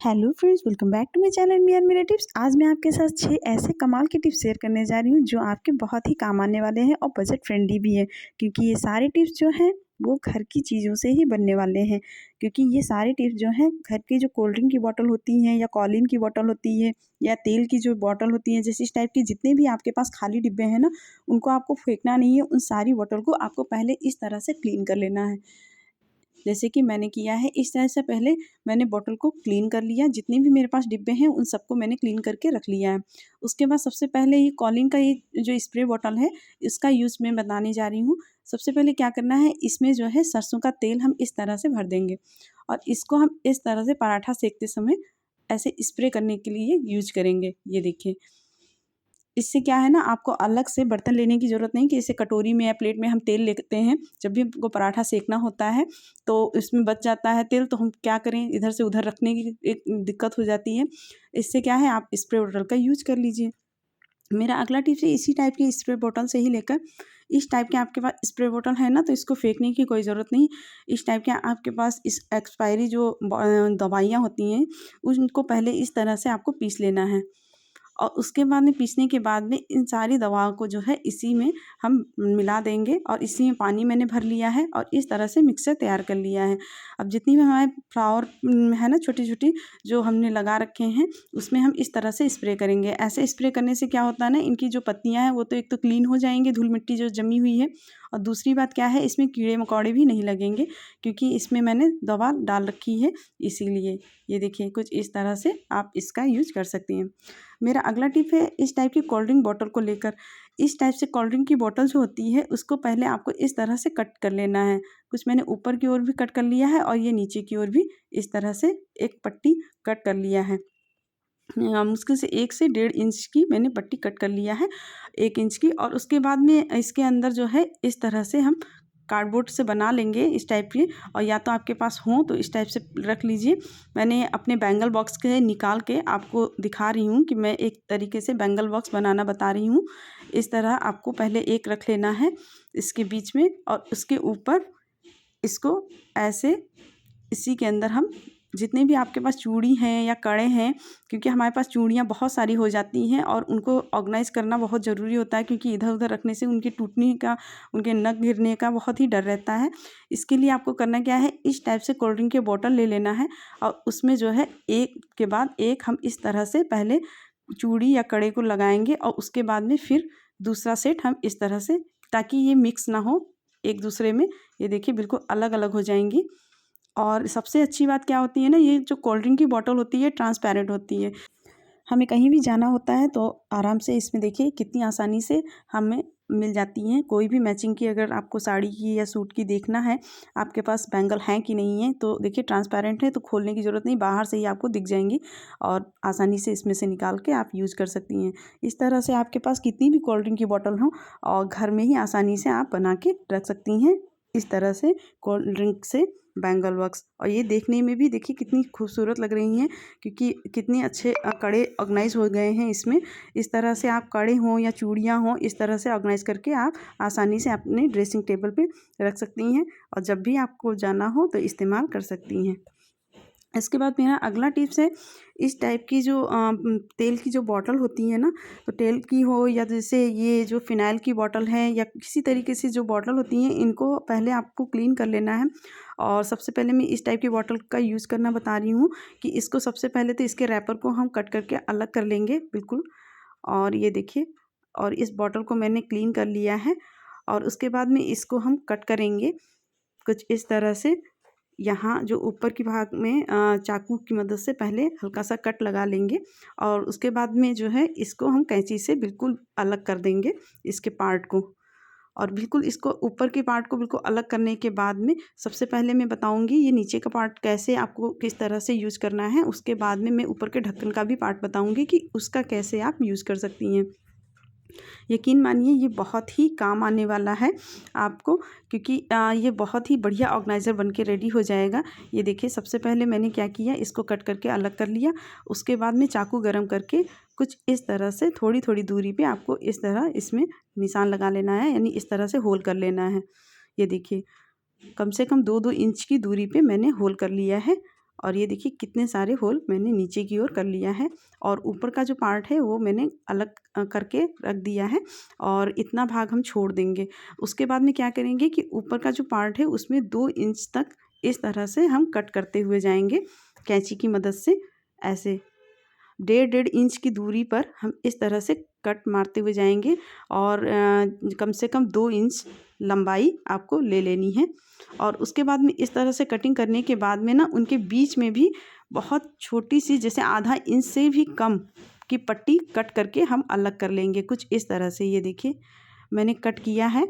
Hello friends, welcome back to my channel me and मेरे tips. आज मैं आपके साथ 6 ऐसे कमाल के टिप्स शेयर करने जा रही हूँ जो आपके बहुत ही काम आने वाले हैं और बजट फ्रेंडली भी है, क्योंकि ये सारे टिप्स जो हैं वो घर की चीज़ों से ही बनने वाले हैं। क्योंकि ये सारे टिप्स जो हैं घर की जो कोल्ड ड्रिंक की बॉटल होती हैं या कॉलिन की बॉटल होती है या तेल की जो बॉटल होती है, जैसे इस टाइप की जितने भी आपके पास खाली डिब्बे हैं ना, उनको आपको फेंकना नहीं है। उन सारी बॉटल को आपको पहले इस तरह से क्लीन कर लेना है, जैसे कि मैंने किया है। इस तरह से पहले मैंने बॉटल को क्लीन कर लिया, जितने भी मेरे पास डिब्बे हैं उन सबको मैंने क्लीन करके रख लिया है। उसके बाद सबसे पहले ये कॉलिन का ये जो स्प्रे बॉटल है, इसका यूज़ मैं बताने जा रही हूँ। सबसे पहले क्या करना है, इसमें जो है सरसों का तेल हम इस तरह से भर देंगे और इसको हम इस तरह से पराठा सेकते समय ऐसे स्प्रे करने के लिए यूज करेंगे। ये देखिए, इससे क्या है ना, आपको अलग से बर्तन लेने की ज़रूरत नहीं कि इसे कटोरी में या प्लेट में हम तेल लेते हैं। जब भी हमको पराठा सेकना होता है तो इसमें बच जाता है तेल, तो हम क्या करें, इधर से उधर रखने की एक दिक्कत हो जाती है। इससे क्या है, आप स्प्रे बॉटल का यूज कर लीजिए। मेरा अगला टिप्स है, इसी टाइप की स्प्रे बॉटल से ही लेकर इस टाइप के आपके पास स्प्रे बॉटल है ना, तो इसको फेंकने की कोई ज़रूरत नहीं। इस टाइप के आपके पास इस एक्सपायरी जो दवाइयाँ होती हैं, उनको पहले इस तरह से आपको पीस लेना है और उसके बाद में पीसने के बाद में इन सारी दवाओं को जो है इसी में हम मिला देंगे और इसी में पानी मैंने भर लिया है और इस तरह से मिक्सर तैयार कर लिया है। अब जितनी भी हमारे फ्लावर है ना, छोटी छोटी जो हमने लगा रखे हैं, उसमें हम इस तरह से स्प्रे करेंगे। ऐसे स्प्रे करने से क्या होता है ना, इनकी जो पत्तियां हैं वो तो एक तो क्लीन हो जाएंगी, धूल मिट्टी जो जमी हुई है, और दूसरी बात क्या है, इसमें कीड़े मकोड़े भी नहीं लगेंगे, क्योंकि इसमें मैंने दवा डाल रखी है इसीलिए। ये देखिए, कुछ इस तरह से आप इसका यूज कर सकती हैं। मेरा अगला टिप है इस टाइप की कोल्ड ड्रिंक बॉटल को लेकर। इस टाइप से कोल्ड ड्रिंक की बॉटल जो होती है, उसको पहले आपको इस तरह से कट कर लेना है। कुछ मैंने ऊपर की ओर भी कट कर लिया है और ये नीचे की ओर भी इस तरह से एक पट्टी कट कर लिया है। मुश्किल से 1 से 1.5 इंच की मैंने पट्टी कट कर लिया है, 1 इंच की। और उसके बाद में इसके अंदर जो है इस तरह से हम कार्डबोर्ड से बना लेंगे इस टाइप की, और या तो आपके पास हो तो इस टाइप से रख लीजिए। मैंने अपने बैंगल बॉक्स के निकाल के आपको दिखा रही हूँ कि मैं एक तरीके से बैंगल बॉक्स बनाना बता रही हूँ। इस तरह आपको पहले एक रख लेना है इसके बीच में, और उसके ऊपर इसको ऐसे इसी के अंदर हम जितने भी आपके पास चूड़ी हैं या कड़े हैं, क्योंकि हमारे पास चूड़ियाँ बहुत सारी हो जाती हैं और उनको ऑर्गेनाइज़ करना बहुत ज़रूरी होता है, क्योंकि इधर उधर रखने से उनके टूटने का, उनके नग गिरने का बहुत ही डर रहता है। इसके लिए आपको करना क्या है, इस टाइप से कोल्ड ड्रिंक के बॉटल ले लेना है और उसमें जो है एक के बाद एक हम इस तरह से पहले चूड़ी या कड़े को लगाएंगे और उसके बाद में फिर दूसरा सेट हम इस तरह से, ताकि ये मिक्स ना हो एक दूसरे में। ये देखिए, बिल्कुल अलग अलग हो जाएंगी। और सबसे अच्छी बात क्या होती है ना, ये जो कोल्ड ड्रिंक की बॉटल होती है ट्रांसपेरेंट होती है। हमें कहीं भी जाना होता है तो आराम से इसमें देखिए कितनी आसानी से हमें मिल जाती हैं। कोई भी मैचिंग की, अगर आपको साड़ी की या सूट की देखना है, आपके पास बैंगल हैं कि नहीं है, तो देखिए ट्रांसपेरेंट है तो खोलने की ज़रूरत नहीं, बाहर से ही आपको दिख जाएंगी और आसानी से इसमें से निकाल के आप यूज़ कर सकती हैं। इस तरह से आपके पास कितनी भी कोल्ड ड्रिंक की बॉटल हो और घर में ही आसानी से आप बना के रख सकती हैं, इस तरह से कोल्ड ड्रिंक से बैंगल बॉक्स। और ये देखने में भी देखिए कितनी खूबसूरत लग रही हैं, क्योंकि कितने अच्छे कड़े ऑर्गेनाइज हो गए हैं इसमें। इस तरह से आप कड़े हों या चूड़ियाँ हों, इस तरह से ऑर्गेनाइज करके आप आसानी से अपने ड्रेसिंग टेबल पे रख सकती हैं और जब भी आपको जाना हो तो इस्तेमाल कर सकती हैं। इसके बाद मेरा अगला टिप्स है, इस टाइप की जो तेल की जो बॉटल होती है ना, तो तेल की हो या जैसे ये जो फ़िनाइल की बॉटल है या किसी तरीके से जो बॉटल होती हैं, इनको पहले आपको क्लीन कर लेना है। और सबसे पहले मैं इस टाइप की बॉटल का यूज़ करना बता रही हूँ कि इसको सबसे पहले तो इसके रैपर को हम कट करके अलग कर लेंगे बिल्कुल। और ये देखिए, और इस बॉटल को मैंने क्लीन कर लिया है और उसके बाद में इसको हम कट करेंगे कुछ इस तरह से। यहाँ जो ऊपर की भाग में चाकू की मदद से पहले हल्का सा कट लगा लेंगे और उसके बाद में जो है इसको हम कैंची से बिल्कुल अलग कर देंगे इसके पार्ट को। और बिल्कुल इसको ऊपर के पार्ट को बिल्कुल अलग करने के बाद में सबसे पहले मैं बताऊंगी ये नीचे का पार्ट कैसे आपको किस तरह से यूज़ करना है। उसके बाद में मैं ऊपर के ढक्कन का भी पार्ट बताऊंगी कि उसका कैसे आप यूज़ कर सकती हैं। यकीन मानिए ये बहुत ही काम आने वाला है आपको, क्योंकि ये बहुत ही बढ़िया ऑर्गेनाइज़र बन के रेडी हो जाएगा। ये देखिए, सबसे पहले मैंने क्या किया, इसको कट करके अलग कर लिया। उसके बाद में चाकू गरम करके कुछ इस तरह से थोड़ी थोड़ी दूरी पे आपको इस तरह इसमें निशान लगा लेना है, यानी इस तरह से होल कर लेना है। ये देखिए, कम से कम 2-2 इंच की दूरी पे मैंने होल कर लिया है और ये देखिए कितने सारे होल मैंने नीचे की ओर कर लिया है और ऊपर का जो पार्ट है वो मैंने अलग करके रख दिया है और इतना भाग हम छोड़ देंगे। उसके बाद में क्या करेंगे कि ऊपर का जो पार्ट है उसमें 2 इंच तक इस तरह से हम कट करते हुए जाएंगे कैंची की मदद से। ऐसे 1.5 इंच की दूरी पर हम इस तरह से कट मारते हुए जाएंगे और कम से कम 2 इंच लंबाई आपको ले लेनी है। और उसके बाद में इस तरह से कटिंग करने के बाद में ना उनके बीच में भी बहुत छोटी सी जैसे आधा इंच से भी कम की पट्टी कट करके हम अलग कर लेंगे कुछ इस तरह से। ये देखिए मैंने कट किया है,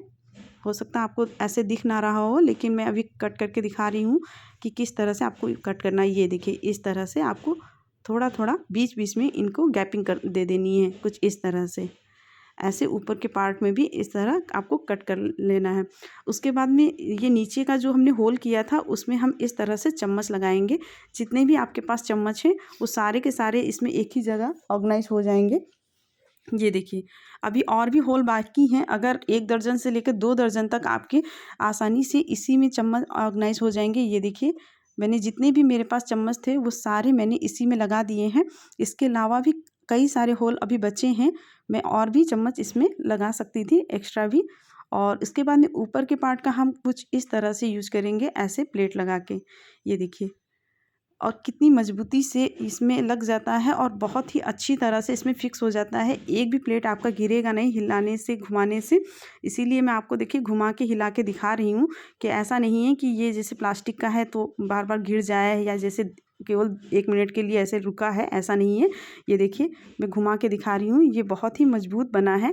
हो सकता है आपको ऐसे दिख ना रहा हो लेकिन मैं अभी कट करके दिखा रही हूँ कि किस तरह से आपको कट करना है। ये देखिए इस तरह से आपको थोड़ा थोड़ा बीच बीच में इनको गैपिंग कर दे देनी है कुछ इस तरह से। ऐसे ऊपर के पार्ट में भी इस तरह आपको कट कर लेना है। उसके बाद में ये नीचे का जो हमने होल किया था उसमें हम इस तरह से चम्मच लगाएंगे। जितने भी आपके पास चम्मच हैं वो सारे के सारे इसमें एक ही जगह ऑर्गेनाइज हो जाएंगे। ये देखिए अभी और भी होल बाकी हैं, अगर 1 दर्जन से लेकर 2 दर्जन तक आपके आसानी से इसी में चम्मच ऑर्गेनाइज हो जाएंगे। ये देखिए मैंने जितने भी मेरे पास चम्मच थे वो सारे मैंने इसी में लगा दिए हैं। इसके अलावा भी कई सारे होल अभी बचे हैं, मैं और भी चम्मच इसमें लगा सकती थी एक्स्ट्रा भी। और इसके बाद में ऊपर के पार्ट का हम कुछ इस तरह से यूज करेंगे ऐसे प्लेट लगा के। ये देखिए और कितनी मजबूती से इसमें लग जाता है और बहुत ही अच्छी तरह से इसमें फिक्स हो जाता है। एक भी प्लेट आपका गिरेगा नहीं हिलाने से घुमाने से। इसीलिए मैं आपको देखिए घुमा के हिला के दिखा रही हूँ कि ऐसा नहीं है कि ये जैसे प्लास्टिक का है तो बार बार गिर जाए या जैसे केवल 1 मिनट के लिए ऐसे रुका है, ऐसा नहीं है। ये देखिए मैं घुमा के दिखा रही हूँ, ये बहुत ही मजबूत बना है।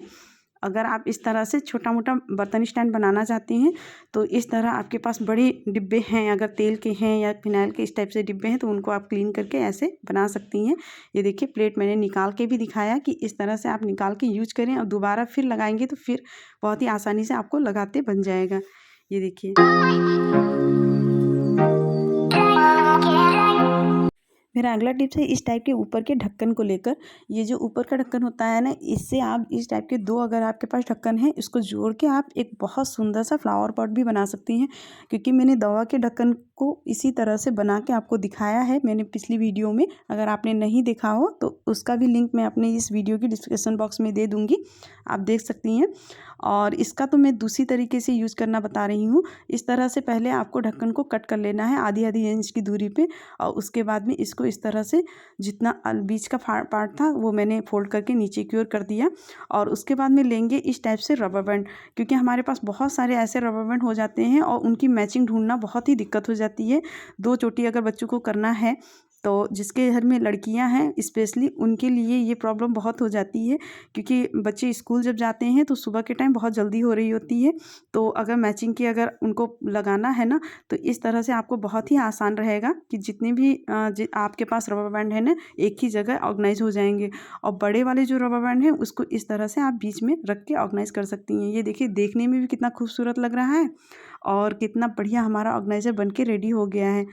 अगर आप इस तरह से छोटा मोटा बर्तन स्टैंड बनाना चाहते हैं तो इस तरह आपके पास बड़े डिब्बे हैं, अगर तेल के हैं या फिनाइल के इस टाइप से डिब्बे हैं तो उनको आप क्लीन करके ऐसे बना सकती हैं। ये देखिए प्लेट मैंने निकाल के भी दिखाया कि इस तरह से आप निकाल के यूज करें और दोबारा फिर लगाएंगे तो फिर बहुत ही आसानी से आपको लगाते बन जाएगा। ये देखिए मेरा अगला टिप्स है इस टाइप के ऊपर के ढक्कन को लेकर। ये जो ऊपर का ढक्कन होता है ना, इससे आप इस टाइप के 2 अगर आपके पास ढक्कन है इसको जोड़ के आप एक बहुत सुंदर सा फ्लावर पॉट भी बना सकती हैं। क्योंकि मैंने दवा के ढक्कन को इसी तरह से बना के आपको दिखाया है मैंने पिछली वीडियो में। अगर आपने नहीं देखा हो तो उसका भी लिंक मैं अपने इस वीडियो की डिस्क्रिप्शन बॉक्स में दे दूँगी, आप देख सकती हैं। और इसका तो मैं दूसरी तरीके से यूज़ करना बता रही हूँ। इस तरह से पहले आपको ढक्कन को कट कर लेना है आधी आधी इंच की दूरी पे और उसके बाद में इसको इस तरह से जितना बीच का पार्ट था वो मैंने फोल्ड करके नीचे की ओर कर दिया। और उसके बाद में लेंगे इस टाइप से रबर बैंड, क्योंकि हमारे पास बहुत सारे ऐसे रबर बैंड हो जाते हैं और उनकी मैचिंग ढूंढना बहुत ही दिक्कत हो जाती है। 2 चोटी अगर बच्चों को करना है तो जिसके घर में लड़कियां हैं स्पेशली उनके लिए ये प्रॉब्लम बहुत हो जाती है, क्योंकि बच्चे स्कूल जब जाते हैं तो सुबह के टाइम बहुत जल्दी हो रही होती है। तो अगर मैचिंग की अगर उनको लगाना है ना तो इस तरह से आपको बहुत ही आसान रहेगा कि जितने भी आपके पास रबर बैंड है ना एक ही जगह ऑर्गेनाइज हो जाएंगे। और बड़े वाले जो रबर बैंड हैं उसको इस तरह से आप बीच में रख के ऑर्गेनाइज कर सकती हैं। ये देखिए देखने में भी कितना खूबसूरत लग रहा है और कितना बढ़िया हमारा ऑर्गेनाइज़र बन के रेडी हो गया है।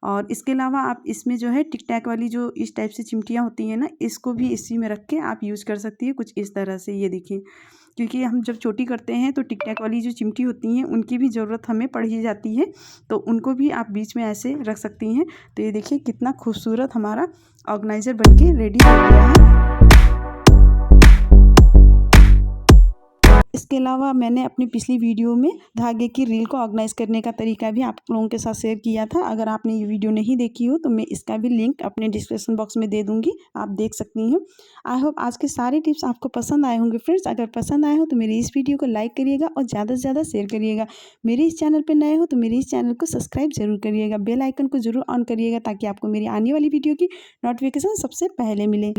और इसके अलावा आप इसमें जो है टिक टैक वाली जो इस टाइप से चिमटियाँ होती हैं ना इसको भी इसी में रख के आप यूज़ कर सकती है कुछ इस तरह से। ये देखिए क्योंकि हम जब चोटी करते हैं तो टिक टैक वाली जो चिमटी होती हैं उनकी भी ज़रूरत हमें पड़ ही जाती है, तो उनको भी आप बीच में ऐसे रख सकती हैं। तो ये देखिए कितना खूबसूरत हमारा ऑर्गेनाइज़र बन के रेडी हो गया है। इसके अलावा मैंने अपनी पिछली वीडियो में धागे की रील को ऑर्गेनाइज़ करने का तरीका भी आप लोगों के साथ शेयर किया था। अगर आपने ये वीडियो नहीं देखी हो तो मैं इसका भी लिंक अपने डिस्क्रिप्शन बॉक्स में दे दूँगी, आप देख सकती हैं। आई होप आज के सारे टिप्स आपको पसंद आए होंगे फ्रेंड्स। अगर पसंद आए हो तो मेरी इस वीडियो को लाइक करिएगा और ज़्यादा से ज़्यादा शेयर करिएगा। मेरे इस चैनल पर नए हो तो मेरे इस चैनल को सब्सक्राइब ज़रूर करिएगा, बेल आइकन को ज़रूर ऑन करिएगा ताकि आपको मेरी आने वाली वीडियो की नोटिफिकेशन सबसे पहले मिले।